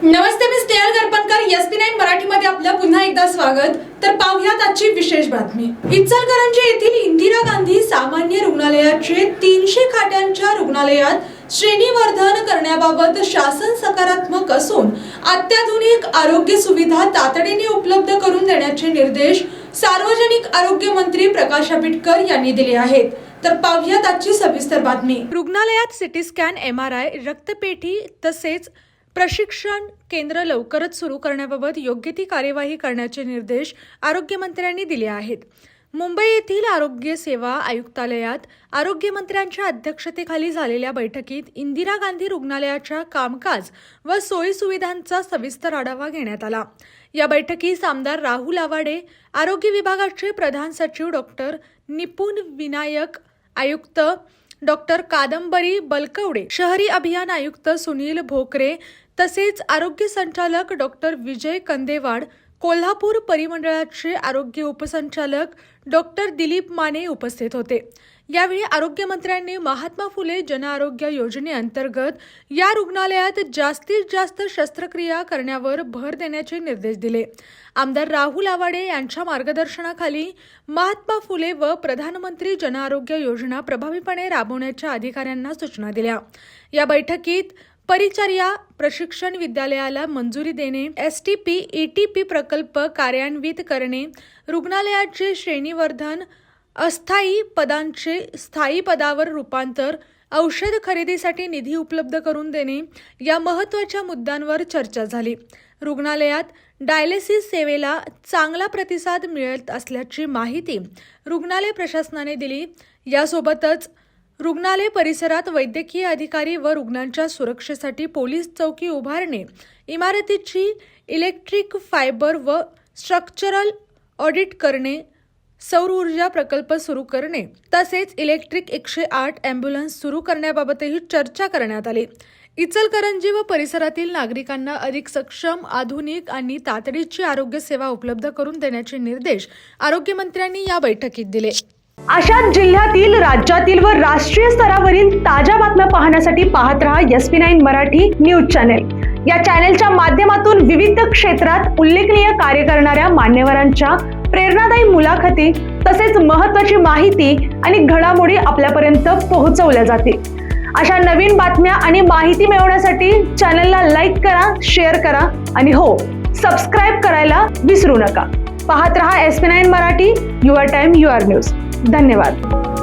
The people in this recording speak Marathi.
नमस्ते, मी स्नेहल गरपणकर. SP9 मराठीमध्ये आपलं पुन्हा एकदा स्वागत. तर पाहूयात आजची विशेष बातमी. इचलकरंजी येथील इंदिरा गांधी सामान्य रुग्णालयाचे 300 खाटांच्या रुग्णालयात श्रेणीवर्धन करण्याबाबत शासन सकारात्मक असून अत्याधुनिक आरोग्य सुविधा तातडीने उपलब्ध करून देण्याचे निर्देश सार्वजनिक आरोग्य मंत्री प्रकाश आंबेडकर यांनी दिले आहेत. तर पाहूयात आजची सविस्तर बातमी. रुग्णालयात सिटी स्कॅन, MRI, रक्तपेढी तसेच प्रशिक्षण केंद्र लवकरच सुरू करण्याबाबत योग्य ती कार्यवाही करण्याचे निर्देश आरोग्यमंत्र्यांनी दिले आहेत. मुंबई येथील आरोग्य सेवा आयुक्तालयात आरोग्यमंत्र्यांच्या अध्यक्षतेखाली झालेल्या बैठकीत इंदिरा गांधी रुग्णालयाच्या कामकाज व सोयी सुविधांचा सविस्तर आढावा घेण्यात आला. या बैठकीस आमदार राहुल आवाडे, आरोग्य विभागाचे प्रधान सचिव डॉक्टर निपुण विनायक, आयुक्त डॉक्टर कादंबरी बलकवडे, शहरी अभियान आयुक्त सुनील भोकरे तसेच आरोग्य संचालक डॉक्टर विजय कंदेवाड, कोल्हापूर परिमंडळाचे आरोग्य उपसंचालक डॉक्टर दिलीप माने उपस्थित होते. यावेळी आरोग्यमंत्र्यांनी महात्मा फुले जनआरोग्य योजनेअंतर्गत या रुग्णालयात जास्तीत जास्त शस्त्रक्रिया करण्यावर भर देण्याचे निर्देश दिले. आमदार राहुल आवाडे यांच्या मार्गदर्शनाखाली महात्मा फुले व प्रधानमंत्री जनआरोग्य योजना प्रभावीपणे राबवण्याच्या अधिकाऱ्यांना सूचना दिल्या. या बैठकीत परिचर्या प्रशिक्षण विद्यालयाला मंजुरी देणे, STP, ETP प्रकल्प कार्यान्वित करणे, रुग्णालयाचे श्रेणीवर्धन, अस्थायी पदांचे स्थायी पदावर रूपांतर, औषध खरेदीसाठी निधी उपलब्ध करून देणे या महत्त्वाच्या मुद्द्यांवर चर्चा झाली. रुग्णालयात डायलिसिस सेवेला चांगला प्रतिसाद मिळत असल्याची माहिती रुग्णालय प्रशासनाने दिली. यासोबतच रुग्णालय परिसरात वैद्यकीय अधिकारी व रुग्णांच्या सुरक्षेसाठी पोलीस चौकी उभारणे, इमारतीची इलेक्ट्रिक फायबर व स्ट्रक्चरल ऑडिट करणे, सौर ऊर्जा प्रकल्प सुरू करणे तसेच इलेक्ट्रिक 108 ॲम्ब्युलन्स सुरू करण्याबाबतही चर्चा करण्यात आली. इचलकरंजी व परिसरातील नागरिकांना अधिक सक्षम, आधुनिक आणि तातडीची आरोग्य सेवा उपलब्ध करून देण्याचे निर्देश आरोग्यमंत्र्यांनी या बैठकीत दिले. अशाच जिल्ह्यातील, राज्यातील व राष्ट्रीय स्तरावरील ताज्या बातम्या पाहण्यासाठी पाहत रहा SP9 मराठी न्यूज चॅनेल. या चॅनेलच्या माध्यमातून विविध क्षेत्रात उल्लेखनीय कार्य करणाऱ्या मान्यवरांच्या प्रेरणादायी मुलाखती तसेच महत्त्वाची माहिती आणि घडामोडी आपल्यापर्यंत पोहोचवल्या जातील. अशा नवीन बातम्या आणि माहिती मिळवण्यासाठी चॅनेलला लाईक करा, शेअर करा आणि हो, सबस्क्राईब करायला विसरू नका. पाहत रहा SP9 Marathi, your time your news. धन्यवाद.